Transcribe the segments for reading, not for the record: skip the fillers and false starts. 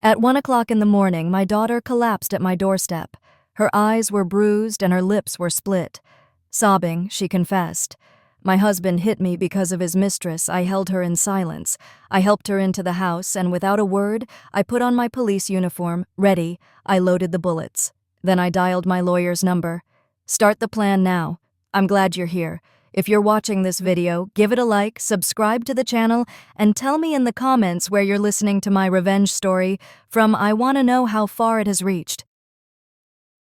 At 1 o'clock in the morning, my daughter collapsed at my doorstep. Her eyes were bruised and her lips were split. Sobbing, she confessed. My husband hit me because of his mistress. I held her in silence. I helped her into the house, and without a word, I put on my police uniform. Ready, I loaded the bullets. Then I dialed my lawyer's number. Start the plan now. I'm glad you're here. If you're watching this video, give it a like, subscribe to the channel, and tell me in the comments where you're listening to my revenge story from. I want to know how far it has reached.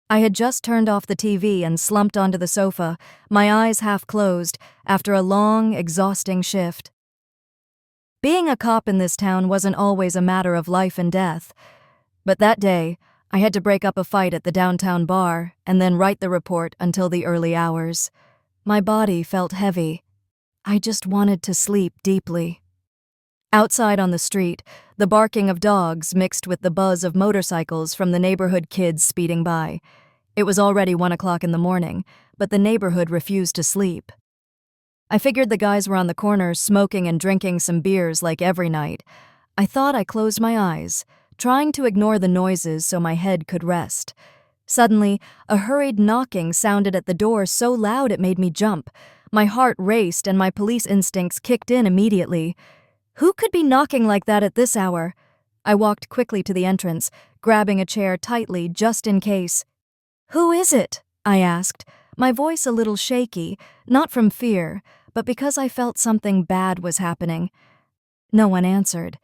I had just turned off the TV and slumped onto the sofa, my eyes half closed, after a long, exhausting shift. Being a cop in this town wasn't always a matter of life and death. But that day, I had to break up a fight at the downtown bar and then write the report until the early hours. My body felt heavy. I just wanted to sleep deeply. Outside on the street, the barking of dogs mixed with the buzz of motorcycles from the neighborhood kids speeding by. It was already 1 o'clock in the morning, but the neighborhood refused to sleep. I figured the guys were on the corner smoking and drinking some beers like every night. I thought I closed my eyes, trying to ignore the noises so my head could rest. Suddenly, a hurried knocking sounded at the door so loud it made me jump. My heart raced and my police instincts kicked in immediately. Who could be knocking like that at this hour? I walked quickly to the entrance, grabbing a chair tightly just in case. "Who is it?" I asked, my voice a little shaky, not from fear, but because I felt something bad was happening. No one answered.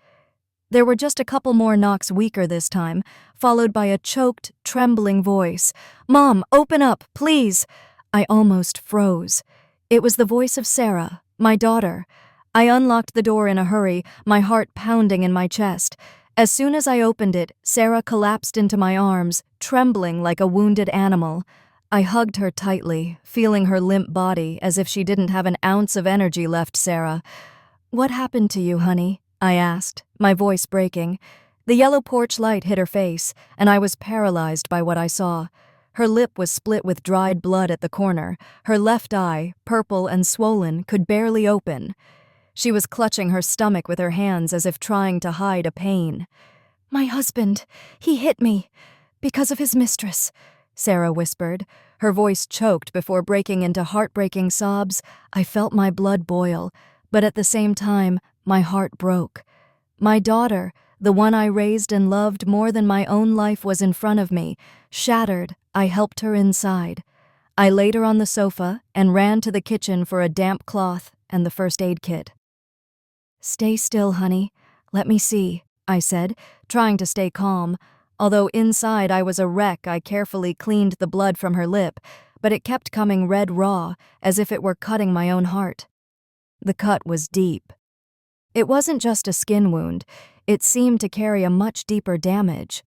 There were just a couple more knocks, weaker this time, followed by a choked, trembling voice. "Mom, open up, please!" I almost froze. It was the voice of Sarah, my daughter. I unlocked the door in a hurry, my heart pounding in my chest. As soon as I opened it, Sarah collapsed into my arms, trembling like a wounded animal. I hugged her tightly, feeling her limp body as if she didn't have an ounce of energy left. "Sarah, what happened to you, honey?" I asked, my voice breaking. The yellow porch light hit her face, and I was paralyzed by what I saw. Her lip was split with dried blood at the corner. Her left eye, purple and swollen, could barely open. She was clutching her stomach with her hands as if trying to hide a pain. "My husband, he hit me. Because of his mistress," Sarah whispered. Her voice choked before breaking into heartbreaking sobs. I felt my blood boil, but at the same time, my heart broke. My daughter, the one I raised and loved more than my own life, was in front of me. Shattered, I helped her inside. I laid her on the sofa and ran to the kitchen for a damp cloth and the first aid kit. "Stay still, honey. Let me see," I said, trying to stay calm. Although inside I was a wreck, I carefully cleaned the blood from her lip, but it kept coming red raw, as if it were cutting my own heart. The cut was deep. It wasn't just a skin wound. It seemed to carry a much deeper damage.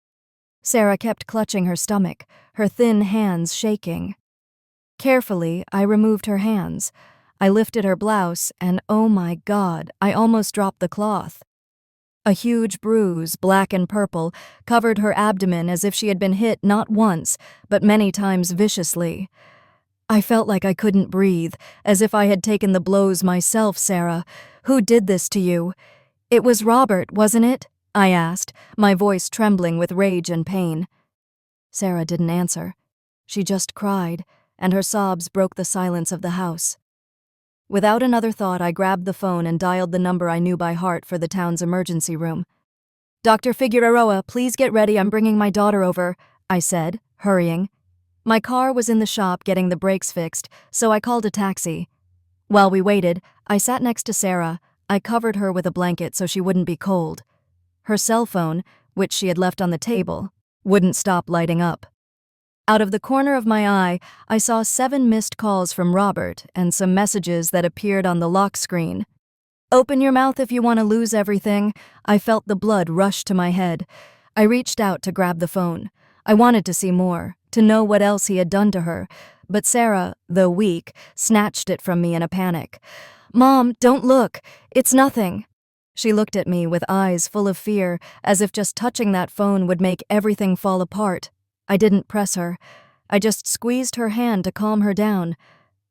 Sarah kept clutching her stomach, her thin hands shaking. Carefully, I removed her hands. I lifted her blouse, and oh my God, I almost dropped the cloth. A huge bruise, black and purple, covered her abdomen as if she had been hit not once, but many times viciously. I felt like I couldn't breathe, as if I had taken the blows myself. "Sarah, who did this to you?" "It was Robert, wasn't it?" I asked, my voice trembling with rage and pain. Sarah didn't answer. She just cried, and her sobs broke the silence of the house. Without another thought, I grabbed the phone and dialed the number I knew by heart for the town's emergency room. "Dr. Figueroa, please get ready. I'm bringing my daughter over," I said, hurrying. My car was in the shop getting the brakes fixed, so I called a taxi. While we waited, I sat next to Sarah. I covered her with a blanket so she wouldn't be cold. Her cell phone, which she had left on the table, wouldn't stop lighting up. Out of the corner of my eye, I saw 7 missed calls from Robert and some messages that appeared on the lock screen. "Open your mouth if you want to lose everything." I felt the blood rush to my head. I reached out to grab the phone. I wanted to see more, to know what else he had done to her, but Sarah, though weak, snatched it from me in a panic. "Mom, don't look. It's nothing." She looked at me with eyes full of fear, as if just touching that phone would make everything fall apart. I didn't press her. I just squeezed her hand to calm her down.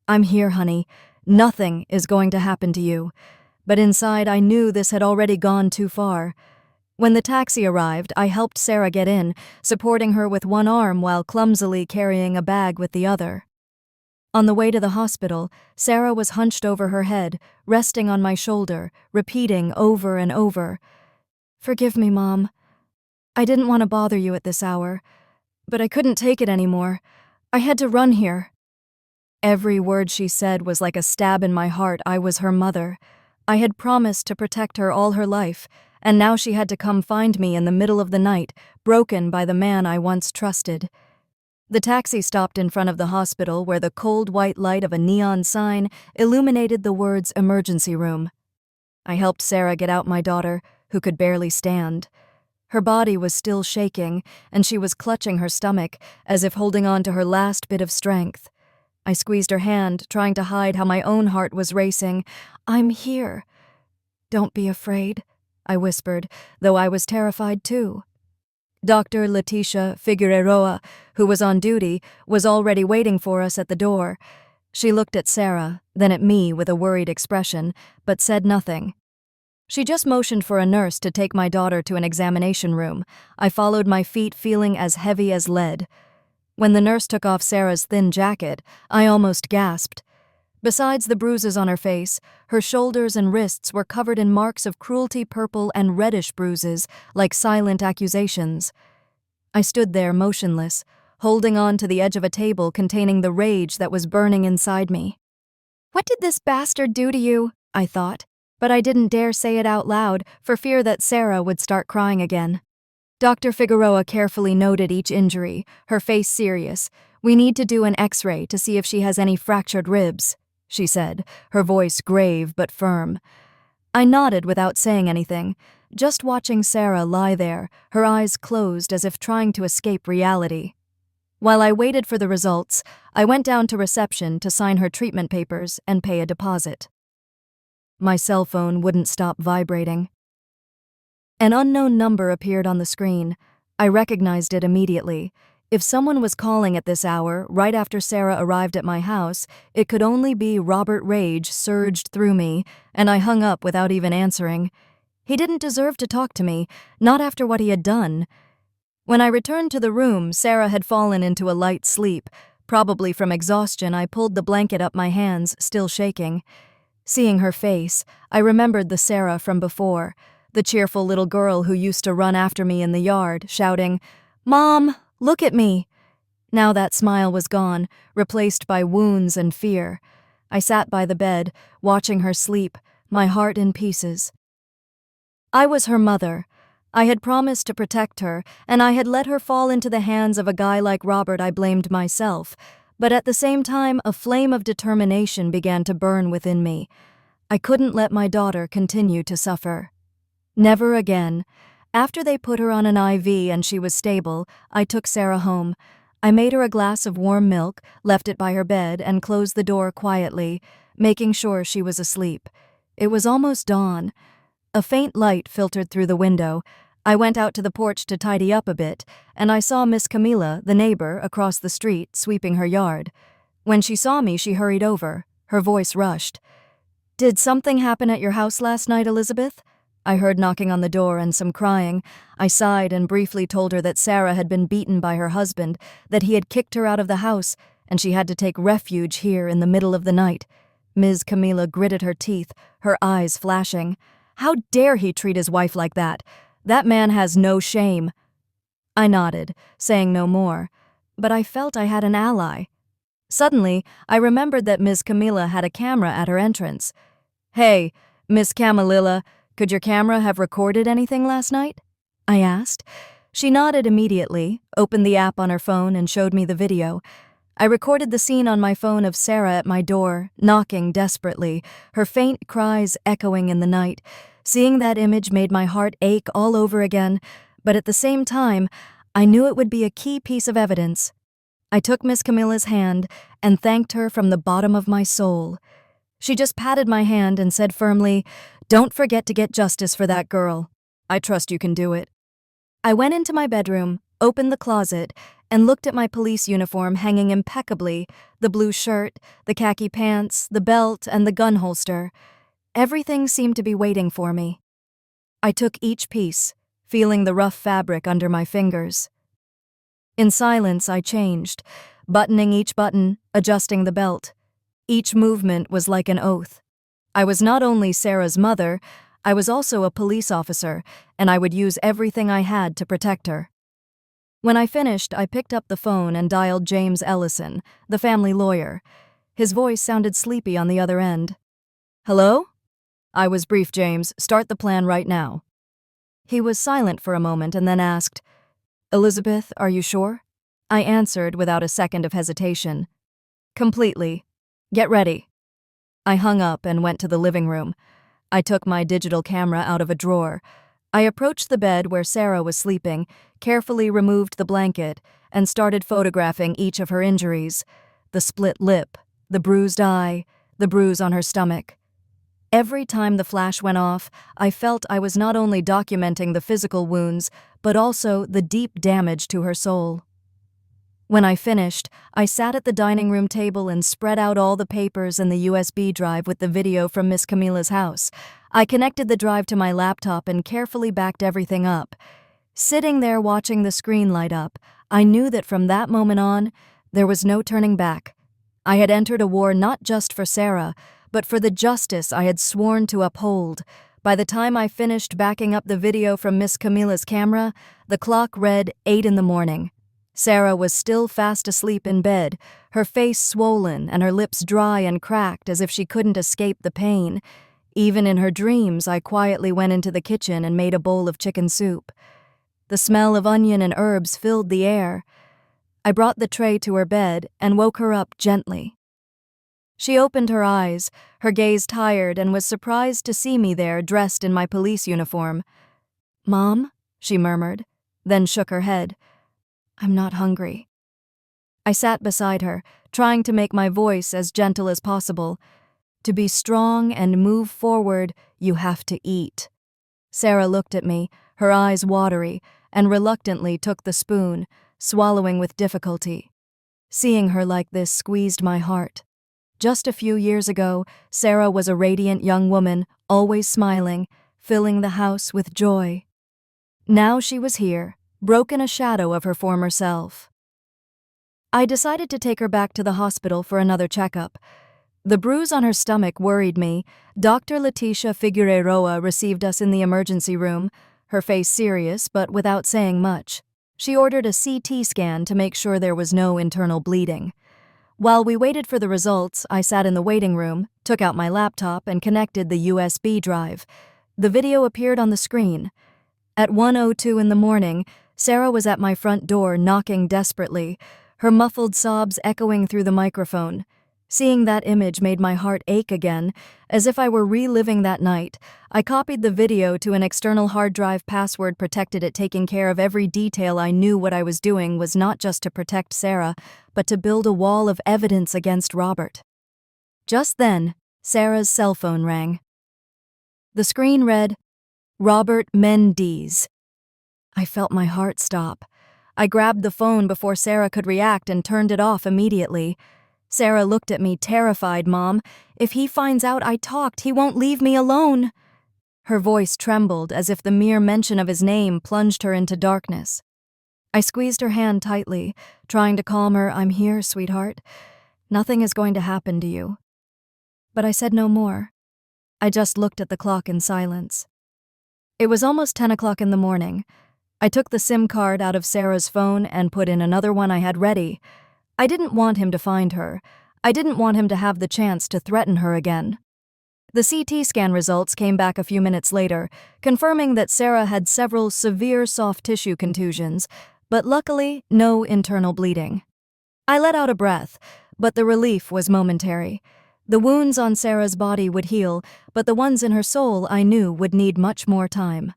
"I'm here, honey. Nothing is going to happen to you." But inside I knew this had already gone too far. When the taxi arrived, I helped Sarah get in, supporting her with one arm while clumsily carrying a bag with the other. On the way to the hospital, Sarah was hunched over her head, resting on my shoulder, repeating over and over, "Forgive me, Mom. I didn't want to bother you at this hour, but I couldn't take it anymore. I had to run here." Every word she said was like a stab in my heart. I was her mother. I had promised to protect her all her life, and now she had to come find me in the middle of the night, broken by the man I once trusted. The taxi stopped in front of the hospital where the cold white light of a neon sign illuminated the words "emergency room." I helped Sarah get out my daughter, who could barely stand. Her body was still shaking, and she was clutching her stomach, as if holding on to her last bit of strength. I squeezed her hand, trying to hide how my own heart was racing. "I'm here." "Don't be afraid," I whispered, though I was terrified too. Dr. Leticia Figueroa, who was on duty, was already waiting for us at the door. She looked at Sarah, then at me with a worried expression, but said nothing. She just motioned for a nurse to take my daughter to an examination room. I followed my feet, feeling as heavy as lead. When the nurse took off Sarah's thin jacket, I almost gasped. Besides the bruises on her face, her shoulders and wrists were covered in marks of cruelty, purple and reddish bruises, like silent accusations. I stood there motionless, holding on to the edge of a table containing the rage that was burning inside me. "What did this bastard do to you?" I thought, but I didn't dare say it out loud for fear that Sarah would start crying again. Dr. Figueroa carefully noted each injury, her face serious. "We need to do an X-ray to see if she has any fractured ribs," she said, her voice grave but firm. I nodded without saying anything, just watching Sarah lie there, her eyes closed as if trying to escape reality. While I waited for the results, I went down to reception to sign her treatment papers and pay a deposit. My cell phone wouldn't stop vibrating. An unknown number appeared on the screen. I recognized it immediately. If someone was calling at this hour, right after Sarah arrived at my house, it could only be Robert. Rage surged through me, and I hung up without even answering. He didn't deserve to talk to me, not after what he had done. When I returned to the room, Sarah had fallen into a light sleep. Probably from exhaustion, I pulled the blanket up my hands, still shaking. Seeing her face, I remembered the Sarah from before, the cheerful little girl who used to run after me in the yard, shouting, "Mom, look at me." Now that smile was gone, replaced by wounds and fear. I sat by the bed, watching her sleep, my heart in pieces. I was her mother. I had promised to protect her, and I had let her fall into the hands of a guy like Robert. I blamed myself. But at the same time, a flame of determination began to burn within me. I couldn't let my daughter continue to suffer. Never again. After they put her on an IV and she was stable, I took Sarah home. I made her a glass of warm milk, left it by her bed, and closed the door quietly, making sure she was asleep. It was almost dawn. A faint light filtered through the window. I went out to the porch to tidy up a bit, and I saw Miss Camila, the neighbor, across the street, sweeping her yard. When she saw me, she hurried over. Her voice rushed. "Did something happen at your house last night, Elizabeth?" I heard knocking on the door and some crying. I sighed and briefly told her that Sarah had been beaten by her husband, that he had kicked her out of the house, and she had to take refuge here in the middle of the night. Ms. Camila gritted her teeth, her eyes flashing. "How dare he treat his wife like that? That man has no shame." I nodded, saying no more, but I felt I had an ally. Suddenly, I remembered that Ms. Camila had a camera at her entrance. "Hey, Miss Camilla, could your camera have recorded anything last night?" I asked. She nodded immediately, opened the app on her phone, and showed me the video. I recorded the scene on my phone of Sarah at my door, knocking desperately, her faint cries echoing in the night. Seeing that image made my heart ache all over again, but at the same time, I knew it would be a key piece of evidence. I took Miss Camilla's hand and thanked her from the bottom of my soul. She just patted my hand and said firmly, "Don't forget to get justice for that girl. I trust you can do it." I went into my bedroom, opened the closet, and looked at my police uniform hanging impeccably, the blue shirt, the khaki pants, the belt, and the gun holster. Everything seemed to be waiting for me. I took each piece, feeling the rough fabric under my fingers. In silence, I changed, buttoning each button, adjusting the belt. Each movement was like an oath. I was not only Sarah's mother, I was also a police officer, and I would use everything I had to protect her. When I finished, I picked up the phone and dialed James Ellison, the family lawyer. His voice sounded sleepy on the other end. "Hello?" I was brief, James. "Start the plan right now." He was silent for a moment and then asked, "Elizabeth, are you sure?" I answered without a second of hesitation. "Completely. Get ready." I hung up and went to the living room. I took my digital camera out of a drawer. I approached the bed where Sarah was sleeping, carefully removed the blanket, and started photographing each of her injuries: the split lip, the bruised eye, the bruise on her stomach. Every time the flash went off, I felt I was not only documenting the physical wounds, but also the deep damage to her soul. When I finished, I sat at the dining room table and spread out all the papers and the USB drive with the video from Miss Camilla's house. I connected the drive to my laptop and carefully backed everything up. Sitting there watching the screen light up, I knew that from that moment on, there was no turning back. I had entered a war not just for Sarah, but for the justice I had sworn to uphold. By the time I finished backing up the video from Miss Camilla's camera, the clock read 8 in the morning. Sarah was still fast asleep in bed, her face swollen and her lips dry and cracked as if she couldn't escape the pain. Even in her dreams, I quietly went into the kitchen and made a bowl of chicken soup. The smell of onion and herbs filled the air. I brought the tray to her bed and woke her up gently. She opened her eyes, her gaze tired, and was surprised to see me there dressed in my police uniform. "Mom?" she murmured, then shook her head. "I'm not hungry." I sat beside her, trying to make my voice as gentle as possible. "To be strong and move forward, you have to eat." Sarah looked at me, her eyes watery, and reluctantly took the spoon, swallowing with difficulty. Seeing her like this squeezed my heart. Just a few years ago, Sarah was a radiant young woman, always smiling, filling the house with joy. Now she was here, broken, a shadow of her former self. I decided to take her back to the hospital for another checkup. The bruise on her stomach worried me. Dr. Leticia Figueroa received us in the emergency room, her face serious but without saying much. She ordered a CT scan to make sure there was no internal bleeding. While we waited for the results, I sat in the waiting room, took out my laptop, and connected the USB drive. The video appeared on the screen. At 1:02 in the morning, Sarah was at my front door knocking desperately, her muffled sobs echoing through the microphone. Seeing that image made my heart ache again, as if I were reliving that night. I copied the video to an external hard drive, password protected it, taking care of every detail. I knew what I was doing was not just to protect Sarah, but to build a wall of evidence against Robert. Just then, Sarah's cell phone rang. The screen read, "Robert Mendes." I felt my heart stop. I grabbed the phone before Sarah could react and turned it off immediately. Sarah looked at me, terrified. "Mom, if he finds out I talked, he won't leave me alone." Her voice trembled as if the mere mention of his name plunged her into darkness. I squeezed her hand tightly, trying to calm her. "I'm here, sweetheart. Nothing is going to happen to you." But I said no more. I just looked at the clock in silence. It was almost 10 o'clock in the morning. I took the SIM card out of Sarah's phone and put in another one I had ready. I didn't want him to find her. I didn't want him to have the chance to threaten her again. The CT scan results came back a few minutes later, confirming that Sarah had several severe soft tissue contusions, but luckily no internal bleeding. I let out a breath, but the relief was momentary. The wounds on Sarah's body would heal, but the ones in her soul I knew would need much more time.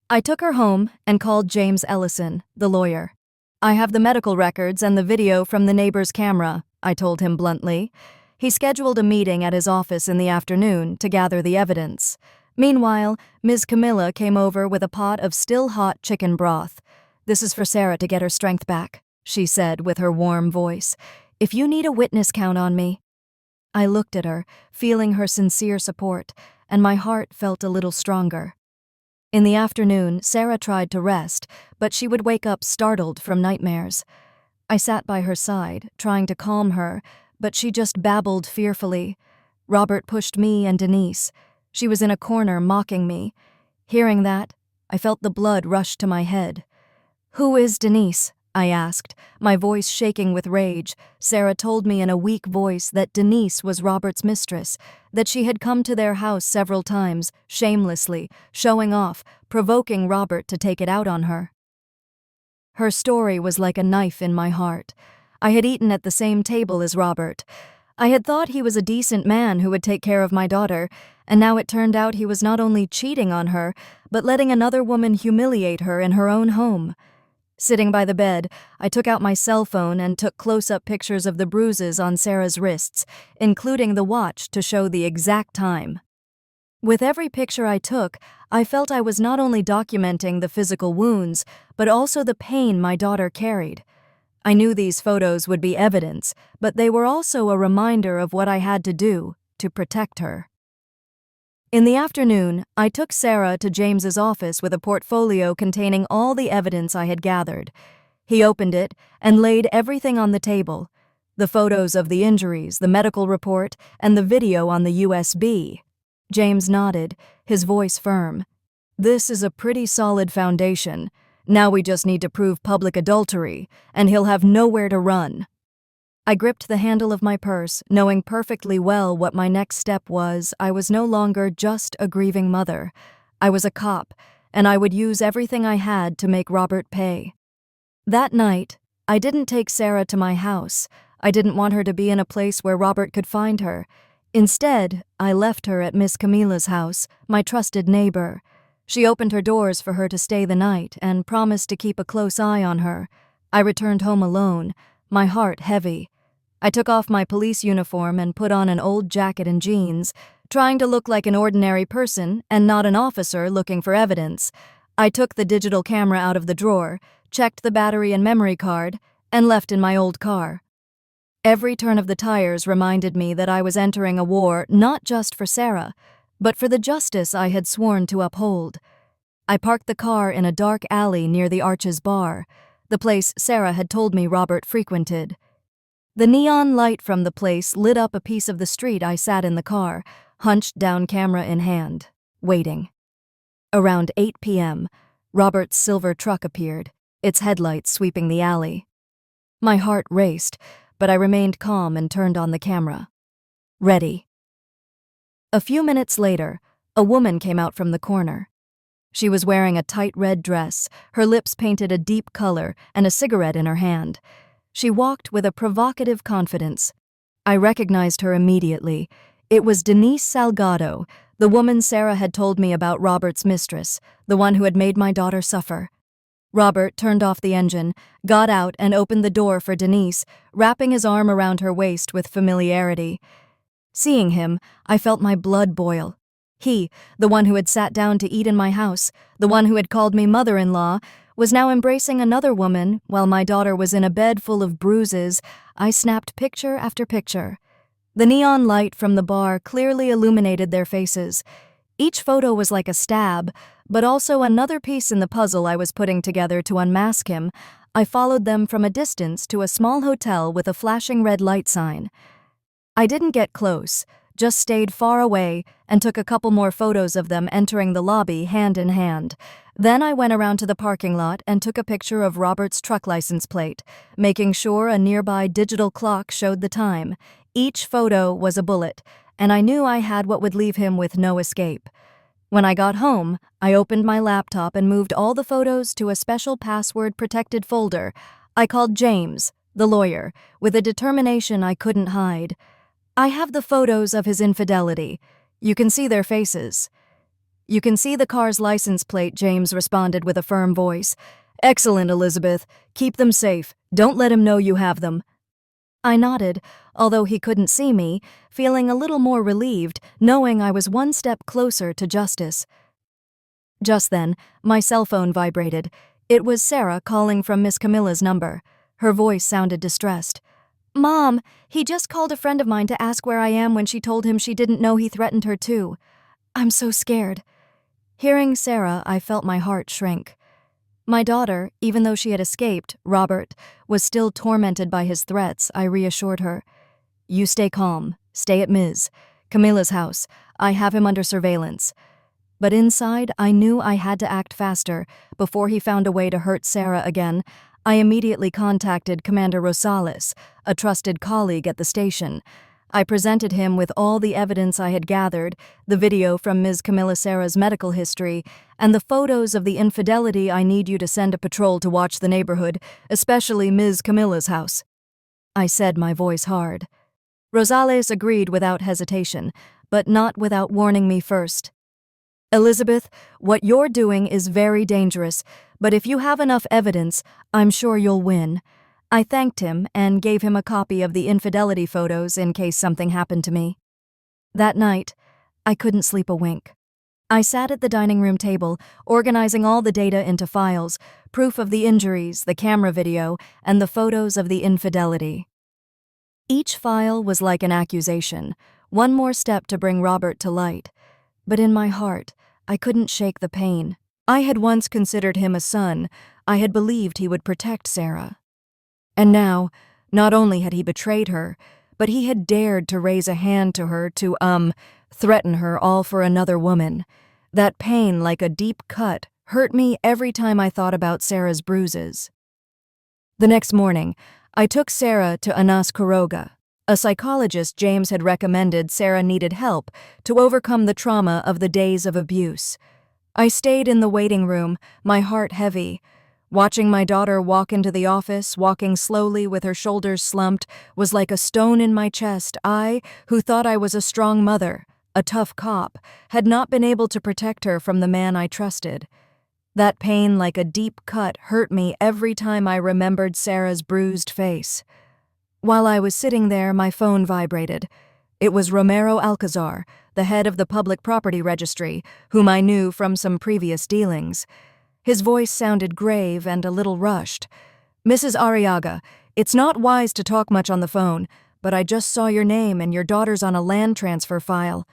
I took her home and called James Ellison, the lawyer. "I have the medical records and the video from the neighbor's camera," I told him bluntly. He scheduled a meeting at his office in the afternoon to gather the evidence. Meanwhile, Ms. Camilla came over with a pot of still hot chicken broth. "This is for Sarah to get her strength back," she said with her warm voice. "If you need a witness, count on me." I looked at her, feeling her sincere support, and my heart felt a little stronger. In the afternoon, Sarah tried to rest, but she would wake up startled from nightmares. I sat by her side, trying to calm her, but she just babbled fearfully. Robert pushed me and Denise. She was in a corner mocking me. Hearing that, I felt the blood rush to my head. "Who is Denise?" I asked, my voice shaking with rage. Sarah told me in a weak voice that Denise was Robert's mistress, that she had come to their house several times, shamelessly, showing off, provoking Robert to take it out on her. Her story was like a knife in my heart. I had eaten at the same table as Robert. I had thought he was a decent man who would take care of my daughter, and now it turned out he was not only cheating on her, but letting another woman humiliate her in her own home. Sitting by the bed, I took out my cell phone and took close-up pictures of the bruises on Sarah's wrists, including the watch to show the exact time. With every picture I took, I felt I was not only documenting the physical wounds, but also the pain my daughter carried. I knew these photos would be evidence, but they were also a reminder of what I had to do to protect her. In the afternoon, I took Sarah to James's office with a portfolio containing all the evidence I had gathered. He opened it and laid everything on the table: the photos of the injuries, the medical report, and the video on the USB. James nodded, his voice firm. "This is a pretty solid foundation. Now we just need to prove public adultery, and he'll have nowhere to run." I gripped the handle of my purse, knowing perfectly well what my next step was. I was no longer just a grieving mother. I was a cop, and I would use everything I had to make Robert pay. That night, I didn't take Sarah to my house. I didn't want her to be in a place where Robert could find her. Instead, I left her at Miss Camilla's house, my trusted neighbor. She opened her doors for her to stay the night and promised to keep a close eye on her. I returned home alone, my heart heavy. I took off my police uniform and put on an old jacket and jeans, trying to look like an ordinary person and not an officer looking for evidence. I took the digital camera out of the drawer, checked the battery and memory card, and left in my old car. Every turn of the tires reminded me that I was entering a war not just for Sarah, but for the justice I had sworn to uphold. I parked the car in a dark alley near the Arches bar, the place Sarah had told me Robert frequented. The neon light from the place lit up a piece of the street. I sat in the car, hunched down, camera in hand, waiting. Around 8 p.m., Robert's silver truck appeared, its headlights sweeping the alley. My heart raced, but I remained calm and turned on the camera. Ready. A few minutes later, a woman came out from the corner. She was wearing a tight red dress, her lips painted a deep color, and a cigarette in her hand. She walked with a provocative confidence. I recognized her immediately. It was Denise Salgado, the woman Sarah had told me about, Robert's mistress, the one who had made my daughter suffer. Robert turned off the engine, got out, and opened the door for Denise, wrapping his arm around her waist with familiarity. Seeing him, I felt my blood boil. He, the one who had sat down to eat in my house, the one who had called me mother-in-law, was now embracing another woman while my daughter was in a bed full of bruises. I snapped picture after picture. The neon light from the bar clearly illuminated their faces. Each photo was like a stab, but also another piece in the puzzle I was putting together to unmask him. I followed them from a distance to a small hotel with a flashing red light sign. I didn't get close, just stayed far away and took a couple more photos of them entering the lobby hand in hand. Then I went around to the parking lot and took a picture of Robert's truck license plate, making sure a nearby digital clock showed the time. Each photo was a bullet, and I knew I had what would leave him with no escape. When I got home, I opened my laptop and moved all the photos to a special password-protected folder. I called James, the lawyer, with a determination I couldn't hide. "I have the photos of his infidelity. You can see their faces." "You can see the car's license plate," James responded with a firm voice. "Excellent, Elizabeth. Keep them safe. Don't let him know you have them." I nodded, although he couldn't see me, feeling a little more relieved, knowing I was one step closer to justice. Just then, my cell phone vibrated. It was Sarah calling from Miss Camilla's number. Her voice sounded distressed. "Mom, he just called a friend of mine to ask where I am when she told him she didn't know he threatened her too. I'm so scared." Hearing Sarah, I felt my heart shrink. My daughter, even though she had escaped, Robert, was still tormented by his threats. I reassured her. You stay calm. Stay at Ms. Camilla's house. I have him under surveillance. But inside, I knew I had to act faster. Before he found a way to hurt Sarah again, I immediately contacted Commander Rosales, a trusted colleague at the station. I presented him with all the evidence I had gathered, the video from Ms. Camilla Sarah's medical history, and the photos of the infidelity. I need you to send a patrol to watch the neighborhood, especially Ms. Camilla's house. I said, my voice hard. Rosales agreed without hesitation, but not without warning me first. Elizabeth, what you're doing is very dangerous, but if you have enough evidence, I'm sure you'll win. I thanked him and gave him a copy of the infidelity photos in case something happened to me. That night, I couldn't sleep a wink. I sat at the dining room table, organizing all the data into files, proof of the injuries, the camera video, and the photos of the infidelity. Each file was like an accusation, one more step to bring Robert to light. But in my heart, I couldn't shake the pain. I had once considered him a son. I had believed he would protect Sarah. And now, not only had he betrayed her, but he had dared to raise a hand to her to, threaten her, all for another woman. That pain, like a deep cut, hurt me every time I thought about Sarah's bruises. The next morning, I took Sarah to Anas Kuroga, a psychologist James had recommended. Sarah needed help to overcome the trauma of the days of abuse. I stayed in the waiting room, my heart heavy. Watching my daughter walk into the office, walking slowly with her shoulders slumped, was like a stone in my chest. I, who thought I was a strong mother, a tough cop, had not been able to protect her from the man I trusted. That pain, like a deep cut, hurt me every time I remembered Sarah's bruised face. While I was sitting there, my phone vibrated. It was Romero Alcazar, the head of the Public Property Registry, whom I knew from some previous dealings. His voice sounded grave and a little rushed. Mrs. Arriaga, it's not wise to talk much on the phone, but I just saw your name and your daughter's on a land transfer file.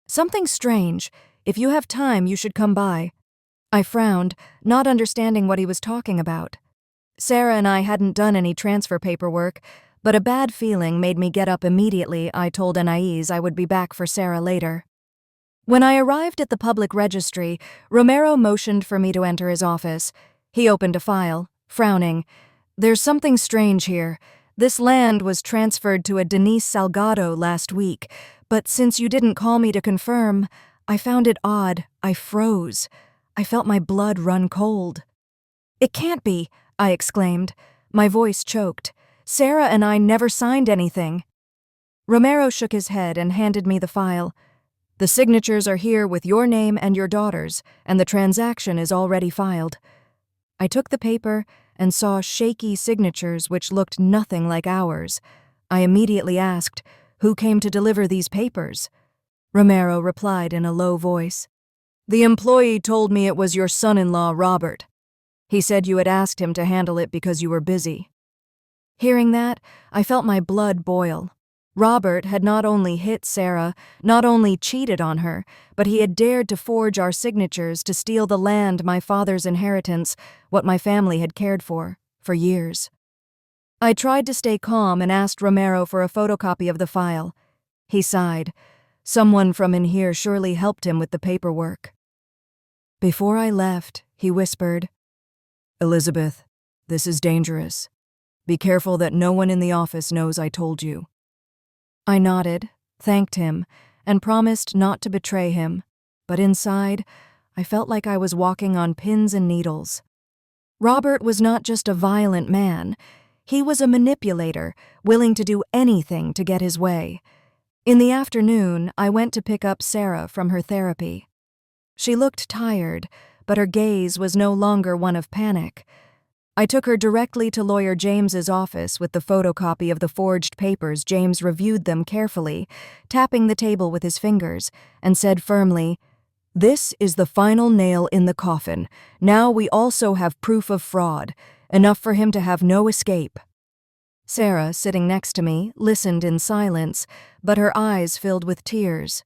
Something strange. If you have time, you should come by. I frowned, not understanding what he was talking about. Sarah and I hadn't done any transfer paperwork, but a bad feeling made me get up immediately. I told Anais I would be back for Sarah later. When I arrived at the public registry, Romero motioned for me to enter his office. He opened a file, frowning. There's something strange here. This land was transferred to a Denise Salgado last week, but since you didn't call me to confirm, I found it odd. I froze. I felt my blood run cold. It can't be, I exclaimed. My voice choked. Sarah and I never signed anything. Romero shook his head and handed me the file. The signatures are here with your name and your daughter's, and the transaction is already filed. I took the paper and saw shaky signatures which looked nothing like ours. I immediately asked, who came to deliver these papers? Romero replied in a low voice. The employee told me it was your son-in-law, Robert. He said you had asked him to handle it because you were busy. Hearing that, I felt my blood boil. Robert had not only hit Sarah, not only cheated on her, but he had dared to forge our signatures to steal the land, my father's inheritance, what my family had cared for years. I tried to stay calm and asked Romero for a photocopy of the file. He sighed. Someone from in here surely helped him with the paperwork. Before I left, he whispered, Elizabeth, this is dangerous. Be careful that no one in the office knows I told you. I nodded, thanked him, and promised not to betray him, but inside, I felt like I was walking on pins and needles. Robert was not just a violent man. He was a manipulator, willing to do anything to get his way. In the afternoon, I went to pick up Sarah from her therapy. She looked tired, but her gaze was no longer one of panic. I took her directly to Lawyer James's office with the photocopy of the forged papers. James reviewed them carefully, tapping the table with his fingers, and said firmly, This is the final nail in the coffin. Now we also have proof of fraud, enough for him to have no escape. Sarah, sitting next to me, listened in silence, but her eyes filled with tears.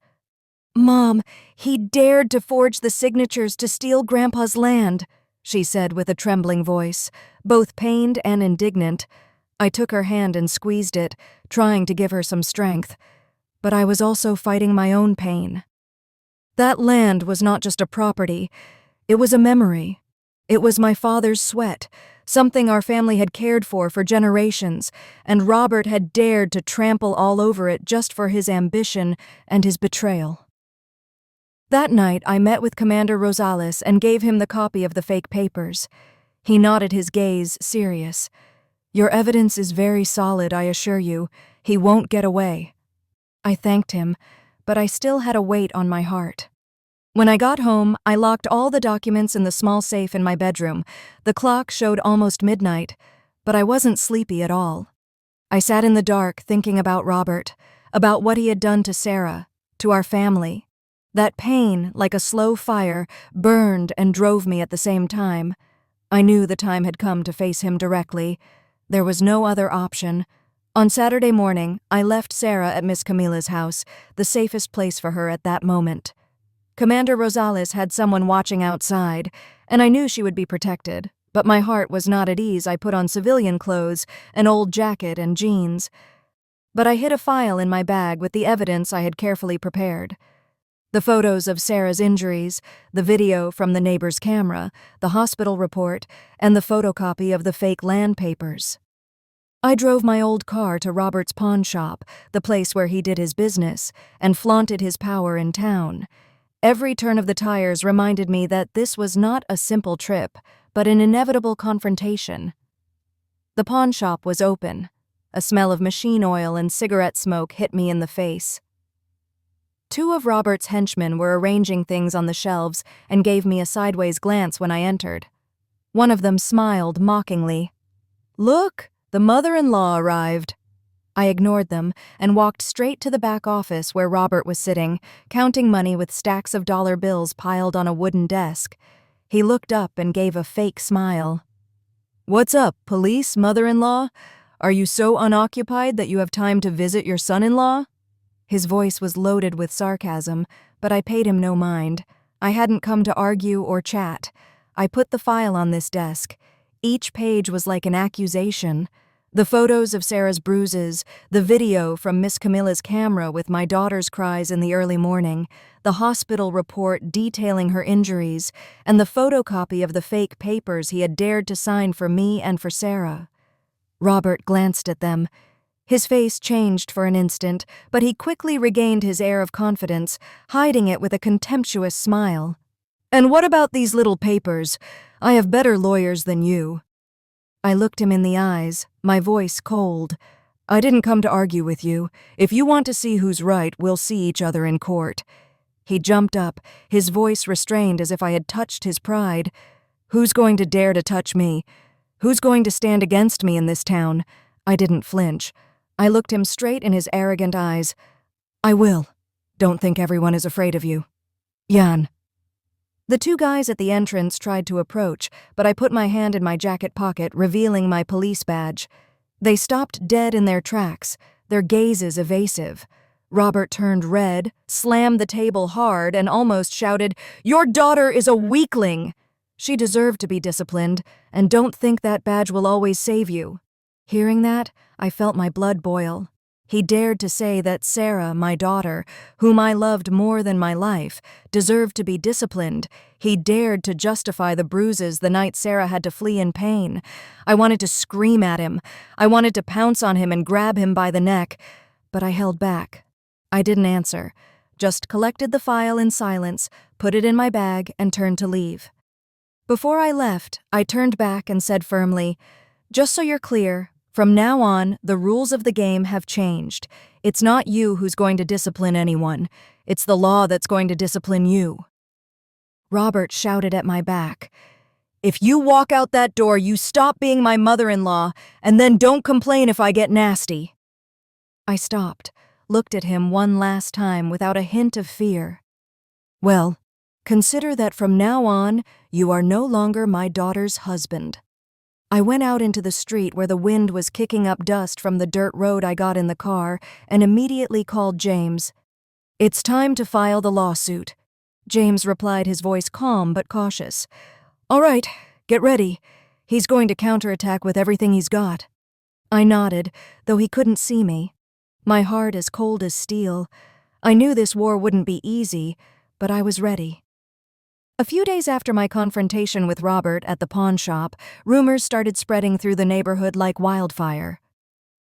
"Mom, he dared to forge the signatures to steal Grandpa's land," she said with a trembling voice, both pained and indignant. I took her hand and squeezed it, trying to give her some strength. But I was also fighting my own pain. That land was not just a property, it was a memory. It was my father's sweat, something our family had cared for generations, and Robert had dared to trample all over it just for his ambition and his betrayal. That night, I met with Commander Rosales and gave him the copy of the fake papers. He nodded, his gaze serious. "Your evidence is very solid, I assure you. He won't get away." I thanked him, but I still had a weight on my heart. When I got home, I locked all the documents in the small safe in my bedroom. The clock showed almost midnight, but I wasn't sleepy at all. I sat in the dark thinking about Robert, about what he had done to Sarah, to our family. That pain, like a slow fire, burned and drove me at the same time. I knew the time had come to face him directly. There was no other option. On Saturday morning, I left Sarah at Miss Camilla's house, the safest place for her at that moment. Commander Rosales had someone watching outside, and I knew she would be protected, but my heart was not at ease. I put on civilian clothes, an old jacket and jeans. But I hid a file in my bag with the evidence I had carefully prepared. The photos of Sarah's injuries, the video from the neighbor's camera, the hospital report, and the photocopy of the fake land papers. I drove my old car to Robert's pawn shop, the place where he did his business, and flaunted his power in town. Every turn of the tires reminded me that this was not a simple trip, but an inevitable confrontation. The pawn shop was open. A smell of machine oil and cigarette smoke hit me in the face. Two of Robert's henchmen were arranging things on the shelves and gave me a sideways glance when I entered. One of them smiled mockingly. "Look, the mother-in-law arrived." I ignored them and walked straight to the back office where Robert was sitting, counting money with stacks of dollar bills piled on a wooden desk. He looked up and gave a fake smile. "What's up, police, mother-in-law? Are you so unoccupied that you have time to visit your son-in-law?" His voice was loaded with sarcasm, but I paid him no mind. I hadn't come to argue or chat. I put the file on this desk. Each page was like an accusation. The photos of Sarah's bruises, the video from Miss Camilla's camera with my daughter's cries in the early morning, the hospital report detailing her injuries, and the photocopy of the fake papers he had dared to sign for me and for Sarah. Robert glanced at them. His face changed for an instant, but he quickly regained his air of confidence, hiding it with a contemptuous smile. "And what about these little papers? I have better lawyers than you." I looked him in the eyes, my voice cold. "I didn't come to argue with you. If you want to see who's right, we'll see each other in court." He jumped up, his voice restrained as if I had touched his pride. "Who's going to dare to touch me? Who's going to stand against me in this town?" I didn't flinch. I looked him straight in his arrogant eyes. "I will. Don't think everyone is afraid of you. Jan." The two guys at the entrance tried to approach, but I put my hand in my jacket pocket, revealing my police badge. They stopped dead in their tracks, their gazes evasive. Robert turned red, slammed the table hard, and almost shouted, "Your daughter is a weakling! She deserved to be disciplined, and don't think that badge will always save you." Hearing that, I felt my blood boil. He dared to say that Sarah, my daughter, whom I loved more than my life, deserved to be disciplined. He dared to justify the bruises the night Sarah had to flee in pain. I wanted to scream at him. I wanted to pounce on him and grab him by the neck, but I held back. I didn't answer, just collected the file in silence, put it in my bag, and turned to leave. Before I left, I turned back and said firmly, "Just so you're clear, from now on, the rules of the game have changed. It's not you who's going to discipline anyone. It's the law that's going to discipline you." Robert shouted at my back, "If you walk out that door, you stop being my mother-in-law, and then don't complain if I get nasty." I stopped, looked at him one last time without a hint of fear. "Well, consider that from now on, you are no longer my daughter's husband." I went out into the street where the wind was kicking up dust from the dirt road I got in the car and immediately called James. "It's time to file the lawsuit," James replied, his voice calm but cautious. "All right, get ready. He's going to counterattack with everything he's got." I nodded, though he couldn't see me. My heart as cold as steel. I knew this war wouldn't be easy, but I was ready. A few days after my confrontation with Robert at the pawn shop, rumors started spreading through the neighborhood like wildfire.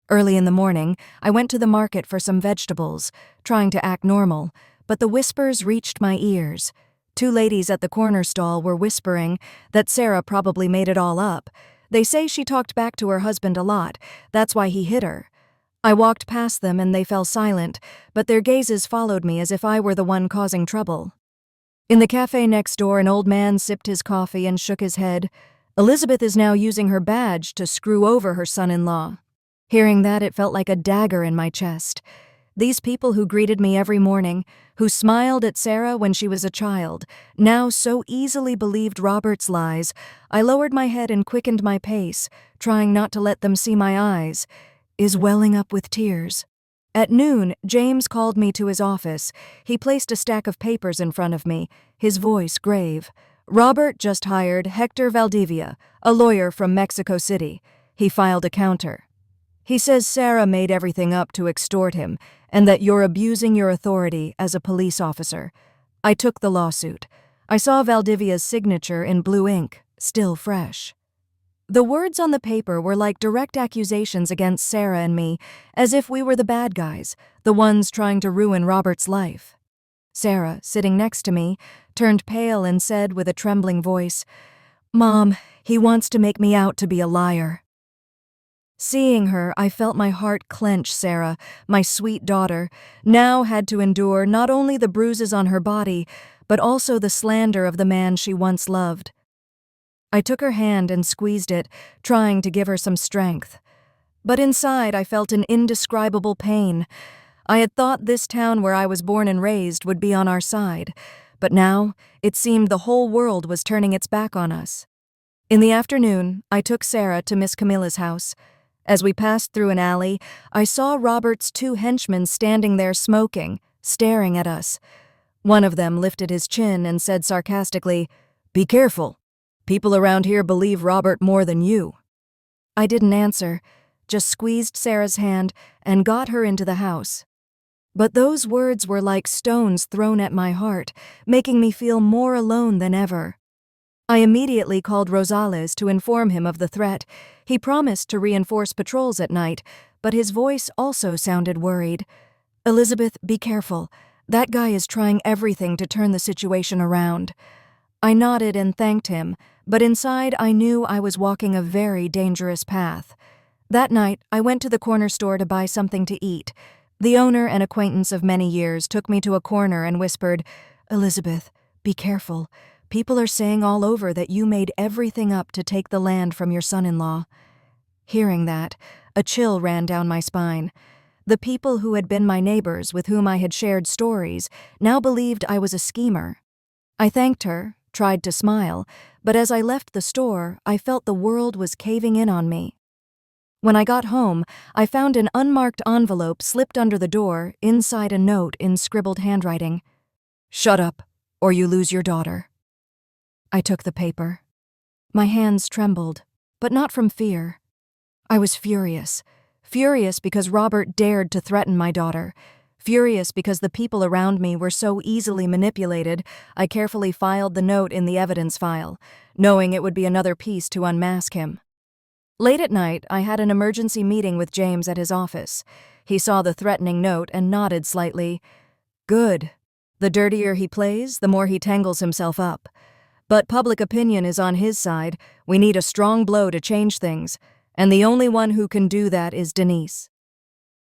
Early in the morning, I went to the market for some vegetables, trying to act normal, but the whispers reached my ears. Two ladies at the corner stall were whispering that Sarah probably made it all up. They say she talked back to her husband a lot, that's why he hit her. I walked past them and they fell silent, but their gazes followed me as if I were the one causing trouble. In the cafe next door, an old man sipped his coffee and shook his head. Elizabeth is now using her badge to screw over her son-in-law. Hearing that, it felt like a dagger in my chest. These people who greeted me every morning, who smiled at Sarah when she was a child, now so easily believed Robert's lies. I lowered my head and quickened my pace, trying not to let them see my eyes, welling up with tears. At noon, James called me to his office. He placed a stack of papers in front of me, his voice grave. Robert just hired Hector Valdivia, a lawyer from Mexico City. He filed a counter. He says Sarah made everything up to extort him, and that you're abusing your authority as a police officer. I took the lawsuit. I saw Valdivia's signature in blue ink, still fresh. The words on the paper were like direct accusations against Sarah and me, as if we were the bad guys, the ones trying to ruin Robert's life. Sarah, sitting next to me, turned pale and said with a trembling voice, "Mom, he wants to make me out to be a liar." Seeing her, I felt my heart clench. Sarah, my sweet daughter, now had to endure not only the bruises on her body, but also the slander of the man she once loved. I took her hand and squeezed it, trying to give her some strength. But inside, I felt an indescribable pain. I had thought this town where I was born and raised would be on our side, but now it seemed the whole world was turning its back on us. In the afternoon, I took Sarah to Miss Camilla's house. As we passed through an alley, I saw Robert's two henchmen standing there smoking, staring at us. One of them lifted his chin and said sarcastically, "Be careful. People around here believe Robert more than you." I didn't answer, just squeezed Sarah's hand and got her into the house. But those words were like stones thrown at my heart, making me feel more alone than ever. I immediately called Rosales to inform him of the threat. He promised to reinforce patrols at night, but his voice also sounded worried. "Elizabeth, be careful. That guy is trying everything to turn the situation around." I nodded and thanked him, but inside I knew I was walking a very dangerous path. That night, I went to the corner store to buy something to eat. The owner, an acquaintance of many years, took me to a corner and whispered, "Elizabeth, be careful. People are saying all over that you made everything up to take the land from your son-in-law." Hearing that, a chill ran down my spine. The people who had been my neighbors, with whom I had shared stories, now believed I was a schemer. I thanked her, tried to smile, but as I left the store, I felt the world was caving in on me. When I got home, I found an unmarked envelope slipped under the door, inside a note in scribbled handwriting. "Shut up, or you lose your daughter." I took the paper. My hands trembled, but not from fear. I was furious. Furious because Robert dared to threaten my daughter. Furious because the people around me were so easily manipulated. I carefully filed the note in the evidence file, knowing it would be another piece to unmask him. Late at night, I had an emergency meeting with James at his office. He saw the threatening note and nodded slightly. "Good. The dirtier he plays, the more he tangles himself up. But public opinion is on his side. We need a strong blow to change things, and the only one who can do that is Denise."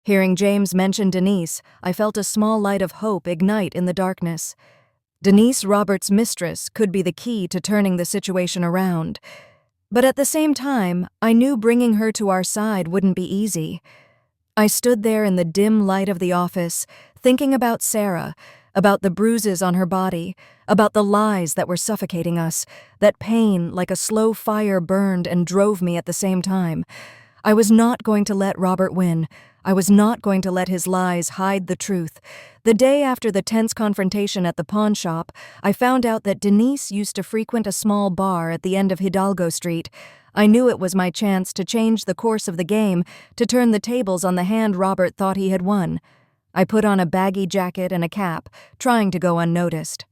Hearing James mention Denise, I felt a small light of hope ignite in the darkness. Denise, Robert's mistress, could be the key to turning the situation around. But at the same time, I knew bringing her to our side wouldn't be easy. I stood there in the dim light of the office, thinking about Sarah, about the bruises on her body, about the lies that were suffocating us. That pain, like a slow fire, burned and drove me at the same time. I was not going to let Robert win. I was not going to let his lies hide the truth. The day after the tense confrontation at the pawn shop, I found out that Denise used to frequent a small bar at the end of Hidalgo Street. I knew it was my chance to change the course of the game, to turn the tables on the hand Robert thought he had won. I put on a baggy jacket and a cap, trying to go unnoticed.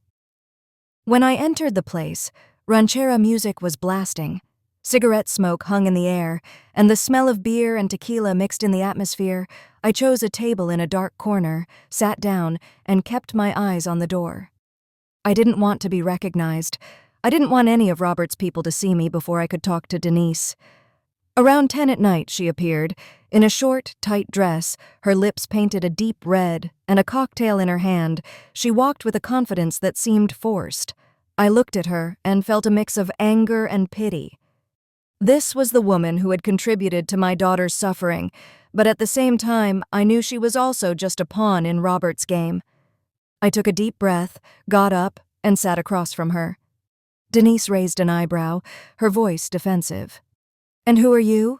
When I entered the place, ranchera music was blasting. Cigarette smoke hung in the air, and the smell of beer and tequila mixed in the atmosphere. I chose a table in a dark corner, sat down, and kept my eyes on the door. I didn't want to be recognized. I didn't want any of Robert's people to see me before I could talk to Denise. Around 10 at night, she appeared, in a short, tight dress, her lips painted a deep red, and a cocktail in her hand. She walked with a confidence that seemed forced. I looked at her and felt a mix of anger and pity. This was the woman who had contributed to my daughter's suffering, but at the same time, I knew she was also just a pawn in Robert's game. I took a deep breath, got up, and sat across from her. Denise raised an eyebrow, her voice defensive. "And who are you?"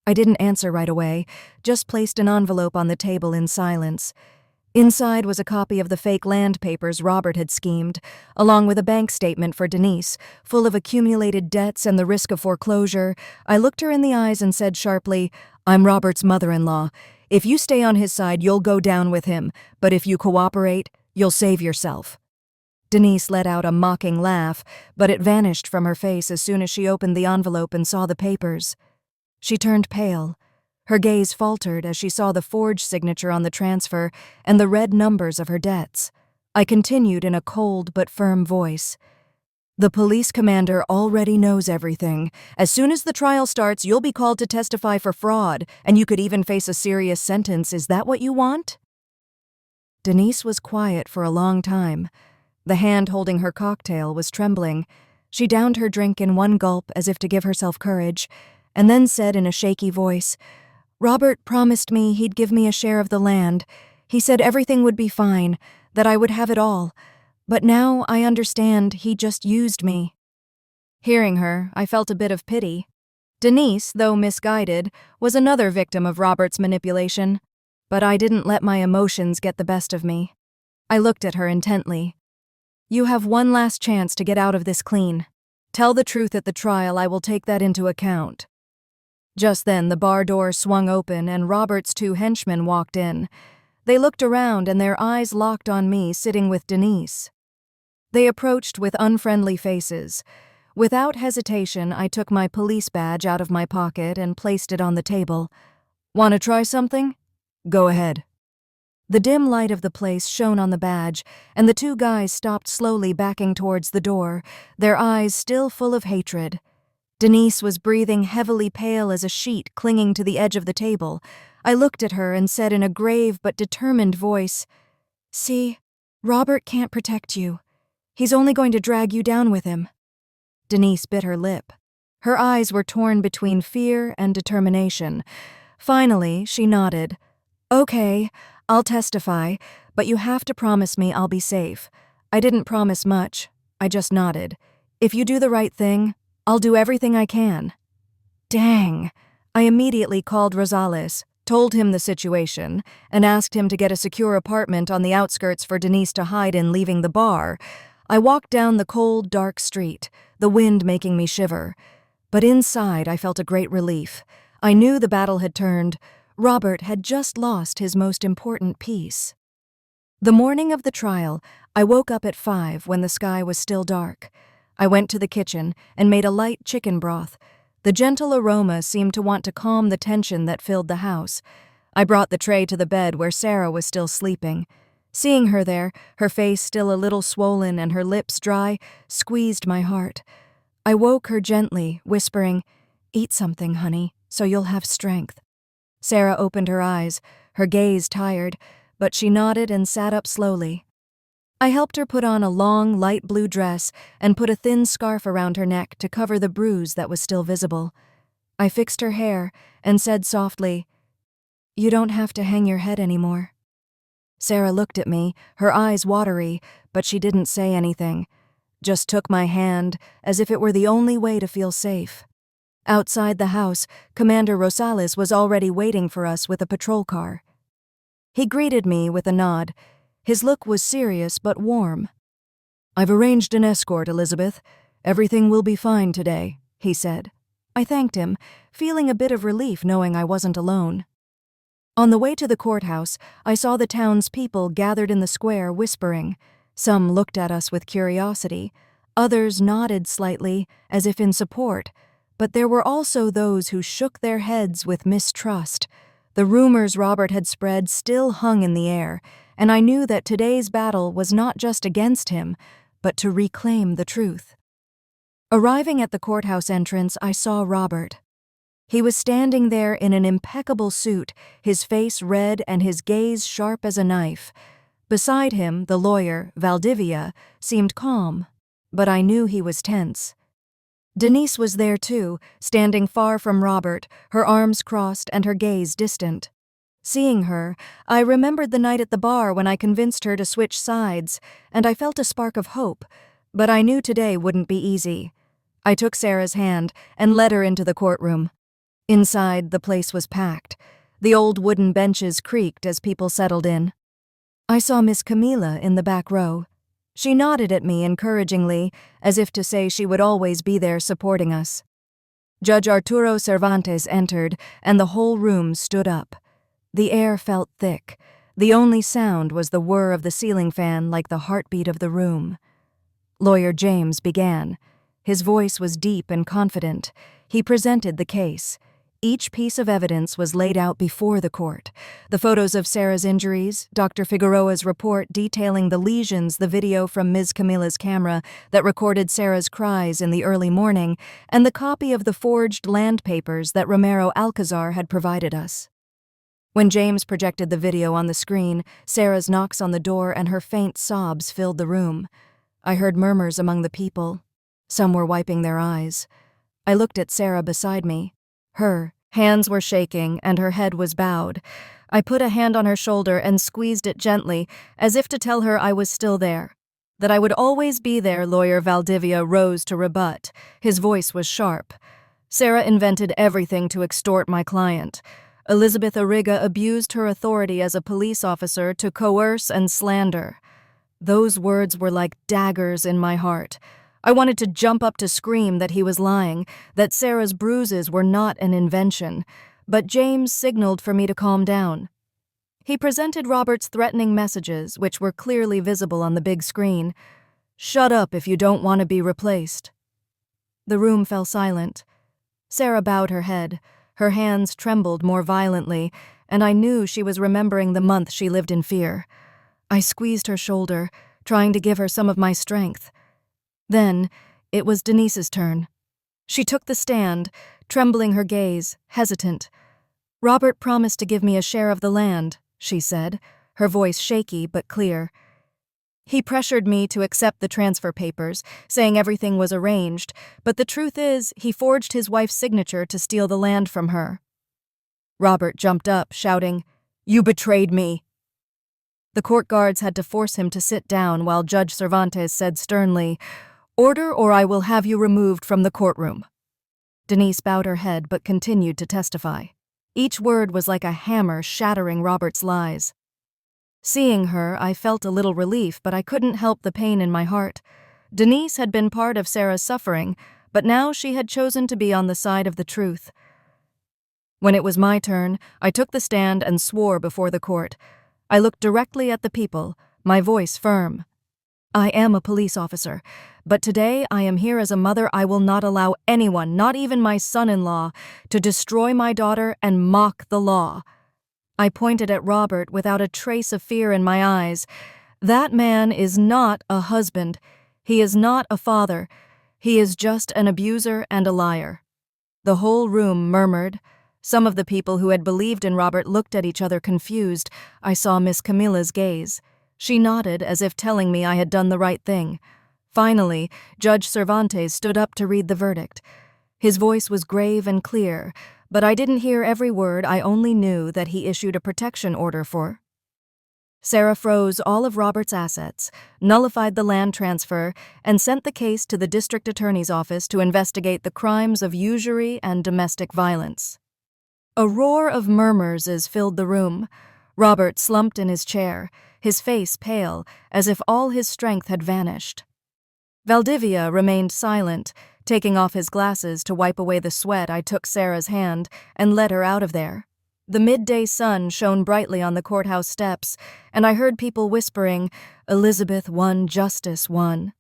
I didn't answer right away, just placed an envelope on the table in silence. Inside was a copy of the fake land papers Robert had schemed, along with a bank statement for Denise, full of accumulated debts and the risk of foreclosure. I looked her in the eyes and said sharply, "I'm Robert's mother-in-law. If you stay on his side, you'll go down with him, but if you cooperate, you'll save yourself." Denise let out a mocking laugh, but it vanished from her face as soon as she opened the envelope and saw the papers. She turned pale. Her gaze faltered as she saw the forged signature on the transfer and the red numbers of her debts. I continued in a cold but firm voice. "The police commander already knows everything. As soon as the trial starts, you'll be called to testify for fraud, and you could even face a serious sentence. Is that what you want?" Denise was quiet for a long time. The hand holding her cocktail was trembling. She downed her drink in one gulp as if to give herself courage, and then said in a shaky voice, "Robert promised me he'd give me a share of the land. He said everything would be fine, that I would have it all. But now I understand he just used me." Hearing her, I felt a bit of pity. Denise, though misguided, was another victim of Robert's manipulation. But I didn't let my emotions get the best of me. I looked at her intently. "You have one last chance to get out of this clean. Tell the truth at the trial, I will take that into account." Just then, the bar door swung open and Robert's 2 henchmen walked in. They looked around and their eyes locked on me sitting with Denise. They approached with unfriendly faces. Without hesitation, I took my police badge out of my pocket and placed it on the table. "Want to try something? Go ahead." The dim light of the place shone on the badge, and the 2 guys stopped slowly backing towards the door, their eyes still full of hatred. Denise was breathing heavily, pale as a sheet clinging to the edge of the table. I looked at her and said in a grave but determined voice, "See, Robert can't protect you. He's only going to drag you down with him." Denise bit her lip. Her eyes were torn between fear and determination. Finally, she nodded. "Okay, I'll testify, but you have to promise me I'll be safe." I didn't promise much. I just nodded. "If you do the right thing, I'll do everything I can." Dang. I immediately called Rosales, told him the situation, and asked him to get a secure apartment on the outskirts for Denise to hide in leaving the bar. I walked down the cold, dark street, the wind making me shiver. But inside I felt a great relief. I knew the battle had turned. Robert had just lost his most important piece. The morning of the trial, I woke up at 5 when the sky was still dark. I went to the kitchen and made a light chicken broth. The gentle aroma seemed to want to calm the tension that filled the house. I brought the tray to the bed where Sarah was still sleeping. Seeing her there, her face still a little swollen and her lips dry, squeezed my heart. I woke her gently, whispering, "Eat something, honey, so you'll have strength." Sarah opened her eyes, her gaze tired, but she nodded and sat up slowly. I helped her put on a long, light blue dress and put a thin scarf around her neck to cover the bruise that was still visible. I fixed her hair and said softly, "You don't have to hang your head anymore." Sarah looked at me, her eyes watery, but she didn't say anything, just took my hand as if it were the only way to feel safe. Outside the house, Commander Rosales was already waiting for us with a patrol car. He greeted me with a nod. His look was serious but warm. "I've arranged an escort, Elizabeth. Everything will be fine today," he said. I thanked him, feeling a bit of relief knowing I wasn't alone. On the way to the courthouse, I saw the town's people gathered in the square whispering. Some looked at us with curiosity. Others nodded slightly, as if in support. But there were also those who shook their heads with mistrust. The rumors Robert had spread still hung in the air, and I knew that today's battle was not just against him, but to reclaim the truth. Arriving at the courthouse entrance, I saw Robert. He was standing there in an impeccable suit, his face red and his gaze sharp as a knife. Beside him, the lawyer, Valdivia, seemed calm, but I knew he was tense. Denise was there too, standing far from Robert, her arms crossed and her gaze distant. Seeing her, I remembered the night at the bar when I convinced her to switch sides, and I felt a spark of hope, but I knew today wouldn't be easy. I took Sarah's hand and led her into the courtroom. Inside, the place was packed. The old wooden benches creaked as people settled in. I saw Miss Camila in the back row. She nodded at me encouragingly, as if to say she would always be there supporting us. Judge Arturo Cervantes entered, and the whole room stood up. The air felt thick. The only sound was the whir of the ceiling fan like the heartbeat of the room. Lawyer James began. His voice was deep and confident. He presented the case. Each piece of evidence was laid out before the court. The photos of Sarah's injuries, Dr. Figueroa's report detailing the lesions, the video from Ms. Camila's camera that recorded Sarah's cries in the early morning, and the copy of the forged land papers that Romero Alcazar had provided us. When James projected the video on the screen, Sarah's knocks on the door and her faint sobs filled the room. I heard murmurs among the people. Some were wiping their eyes. I looked at Sarah beside me. Her hands were shaking and her head was bowed. I put a hand on her shoulder and squeezed it gently, as if to tell her I was still there. That I would always be there, Lawyer Valdivia rose to rebut. His voice was sharp. Sarah invented everything to extort my client. Elizabeth Arriga abused her authority as a police officer to coerce and slander. Those words were like daggers in my heart. I wanted to jump up to scream that he was lying, that Sarah's bruises were not an invention, but James signaled for me to calm down. He presented Robert's threatening messages, which were clearly visible on the big screen. "Shut up if you don't want to be replaced." The room fell silent. Sarah bowed her head. Her hands trembled more violently, and I knew she was remembering the month she lived in fear. I squeezed her shoulder, trying to give her some of my strength. Then, it was Denise's turn. She took the stand, trembling her gaze, hesitant. "Robert promised to give me a share of the land," she said, her voice shaky but clear. "He pressured me to accept the transfer papers, saying everything was arranged, but the truth is, he forged his wife's signature to steal the land from her." Robert jumped up, shouting, "You betrayed me!" The court guards had to force him to sit down while Judge Cervantes said sternly, "Order or I will have you removed from the courtroom." Denise bowed her head but continued to testify. Each word was like a hammer shattering Robert's lies. Seeing her, I felt a little relief, but I couldn't help the pain in my heart. Denise had been part of Sarah's suffering, but now she had chosen to be on the side of the truth. When it was my turn, I took the stand and swore before the court. I looked directly at the people, my voice firm. "I am a police officer, but today I am here as a mother. I will not allow anyone, not even my son-in-law, to destroy my daughter and mock the law." I pointed at Robert without a trace of fear in my eyes. "That man is not a husband. He is not a father. He is just an abuser and a liar." The whole room murmured. Some of the people who had believed in Robert looked at each other confused. I saw Miss Camila's gaze. She nodded as if telling me I had done the right thing. Finally, Judge Cervantes stood up to read the verdict. His voice was grave and clear, but I didn't hear every word. I only knew that he issued a protection order for Sarah froze all of Robert's assets, nullified the land transfer, and sent the case to the district attorney's office to investigate the crimes of usury and domestic violence. A roar of murmurs filled the room. Robert slumped in his chair, his face pale, as if all his strength had vanished. Valdivia remained silent, taking off his glasses to wipe away the sweat. I took Sarah's hand and led her out of there. The midday sun shone brightly on the courthouse steps, and I heard people whispering, "Elizabeth won, justice won."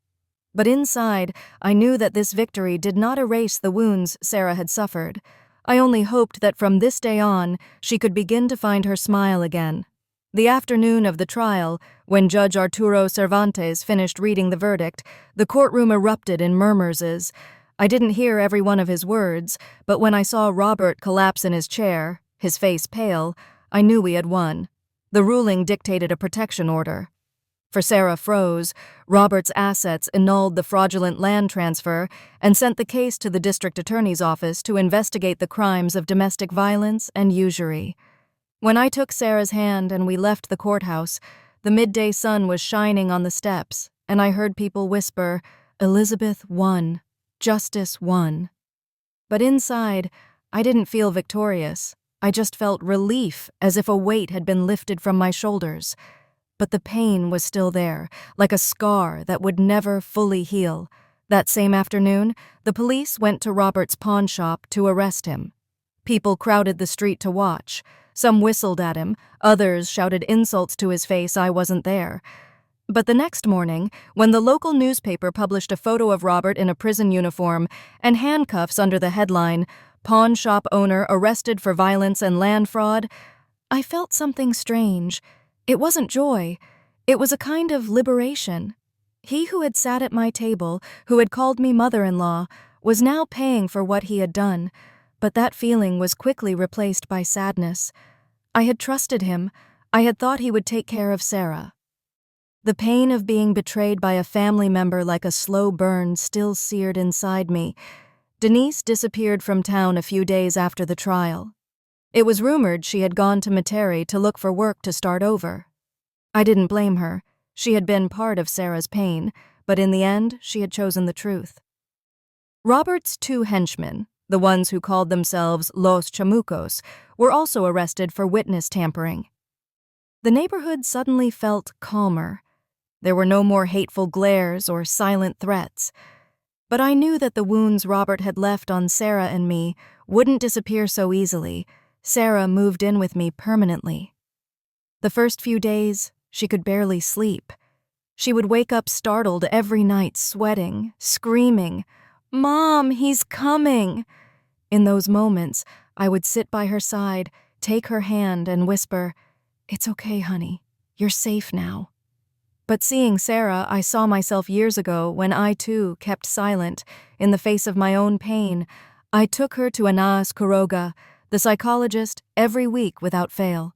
But inside, I knew that this victory did not erase the wounds Sarah had suffered. I only hoped that from this day on, she could begin to find her smile again. The afternoon of the trial, when Judge Arturo Cervantes finished reading the verdict, the courtroom erupted in murmurs. I didn't hear every one of his words, but when I saw Robert collapse in his chair, his face pale, I knew we had won. The ruling dictated a protection order. For Sarah froze, Robert's assets annulled the fraudulent land transfer and sent the case to the district attorney's office to investigate the crimes of domestic violence and usury. When I took Sarah's hand and we left the courthouse, the midday sun was shining on the steps, and I heard people whisper, "Elizabeth won, justice won." But inside, I didn't feel victorious. I just felt relief, as if a weight had been lifted from my shoulders. But the pain was still there, like a scar that would never fully heal. That same afternoon, the police went to Robert's pawn shop to arrest him. People crowded the street to watch. Some whistled at him, others shouted insults to his face. I wasn't there. But the next morning, when the local newspaper published a photo of Robert in a prison uniform and handcuffs under the headline, "Pawn shop owner arrested for violence and land fraud," I felt something strange. It wasn't joy. It was a kind of liberation. He who had sat at my table, who had called me mother-in-law, was now paying for what he had done, but that feeling was quickly replaced by sadness. I had trusted him. I had thought he would take care of Sarah. The pain of being betrayed by a family member like a slow burn still seared inside me. Denise disappeared from town a few days after the trial. It was rumored she had gone to Metairie to look for work to start over. I didn't blame her. She had been part of Sarah's pain, but in the end, she had chosen the truth. Robert's two henchmen, the ones who called themselves Los Chamucos, were also arrested for witness tampering. The neighborhood suddenly felt calmer. There were no more hateful glares or silent threats. But I knew that the wounds Robert had left on Sarah and me wouldn't disappear so easily. Sarah moved in with me permanently. The first few days, she could barely sleep. She would wake up startled every night, sweating, screaming, "Mom, he's coming!" In those moments, I would sit by her side, take her hand, and whisper, "It's okay, honey. You're safe now." But seeing Sarah, I saw myself years ago when I, too, kept silent in the face of my own pain. I took her to Anais Quiroga, the psychologist, every week without fail.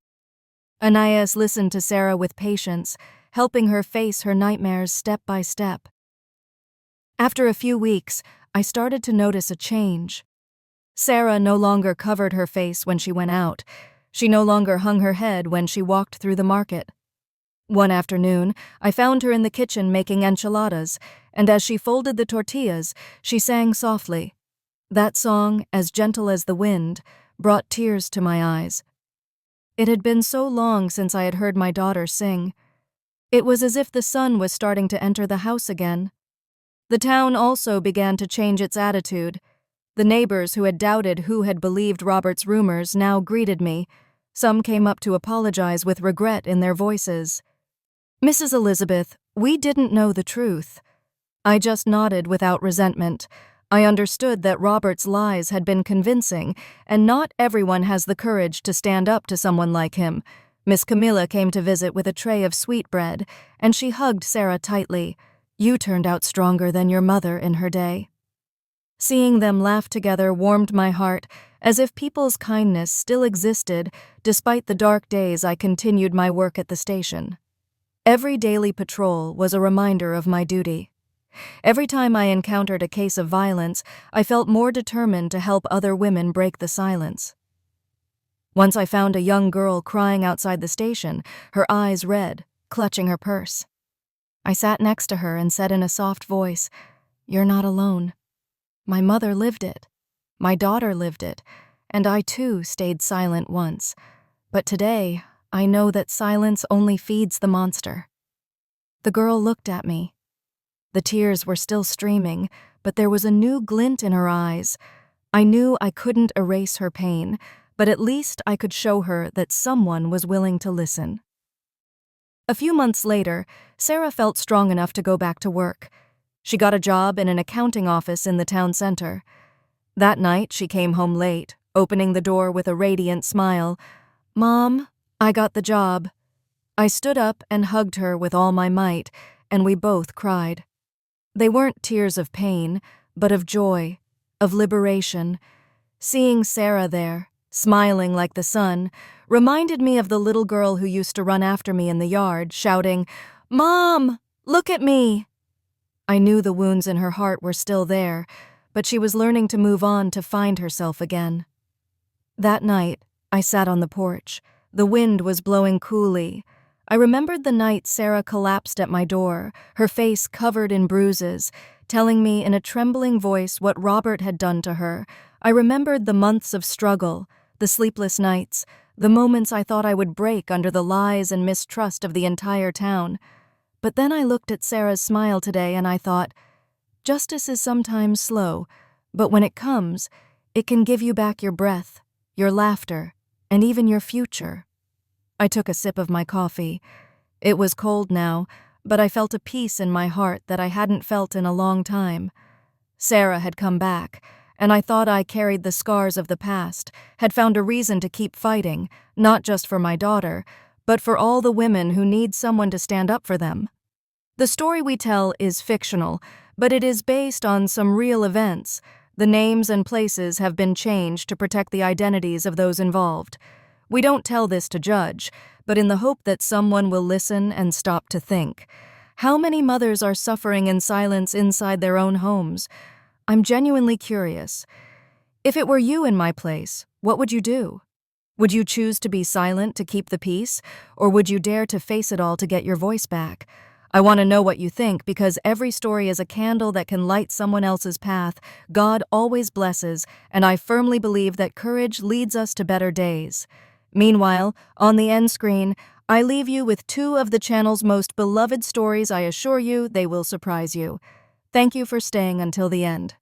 Anais listened to Sarah with patience, helping her face her nightmares step by step. After a few weeks, I started to notice a change. Sarah no longer covered her face when she went out. She no longer hung her head when she walked through the market. One afternoon, I found her in the kitchen making enchiladas, and as she folded the tortillas, she sang softly. That song, as gentle as the wind, brought tears to my eyes. It had been so long since I had heard my daughter sing. It was as if the sun was starting to enter the house again. The town also began to change its attitude. The neighbors who had doubted who had believed Robert's rumors now greeted me. Some came up to apologize with regret in their voices. "Mrs. Elizabeth, we didn't know the truth." I just nodded without resentment. I understood that Robert's lies had been convincing, and not everyone has the courage to stand up to someone like him. Miss Camilla came to visit with a tray of sweetbread, and she hugged Sarah tightly. "You turned out stronger than your mother in her day." Seeing them laugh together warmed my heart, as if people's kindness still existed despite the dark days I continued my work at the station. Every daily patrol was a reminder of my duty. Every time I encountered a case of violence, I felt more determined to help other women break the silence. Once I found a young girl crying outside the station, her eyes red, clutching her purse. I sat next to her and said in a soft voice, "You're not alone. My mother lived it. My daughter lived it, and I too stayed silent once. But today, I know that silence only feeds the monster." The girl looked at me. The tears were still streaming, but there was a new glint in her eyes. I knew I couldn't erase her pain, but at least I could show her that someone was willing to listen. A few months later, Sarah felt strong enough to go back to work. She got a job in an accounting office in the town center. That night, she came home late, opening the door with a radiant smile. "Mom, I got the job." I stood up and hugged her with all my might, and we both cried. They weren't tears of pain, but of joy, of liberation. Seeing Sarah there, smiling like the sun, reminded me of the little girl who used to run after me in the yard, shouting, "Mom, look at me!" I knew the wounds in her heart were still there, but she was learning to move on to find herself again. That night, I sat on the porch. The wind was blowing coolly. I remembered the night Sarah collapsed at my door, her face covered in bruises, telling me in a trembling voice what Robert had done to her. I remembered the months of struggle, the sleepless nights, the moments I thought I would break under the lies and mistrust of the entire town. But then I looked at Sarah's smile today and I thought, justice is sometimes slow, but when it comes, it can give you back your breath, your laughter, and even your future. I took a sip of my coffee. It was cold now, but I felt a peace in my heart that I hadn't felt in a long time. Sarah had come back, and I thought I carried the scars of the past, had found a reason to keep fighting, not just for my daughter, but for all the women who need someone to stand up for them. The story we tell is fictional, but it is based on some real events. The names and places have been changed to protect the identities of those involved. We don't tell this to judge, but in the hope that someone will listen and stop to think. How many mothers are suffering in silence inside their own homes? I'm genuinely curious. If it were you in my place, what would you do? Would you choose to be silent to keep the peace, or would you dare to face it all to get your voice back? I want to know what you think, because every story is a candle that can light someone else's path. God always blesses, and I firmly believe that courage leads us to better days. Meanwhile, on the end screen, I leave you with two of the channel's most beloved stories. I assure you they will surprise you. Thank you for staying until the end.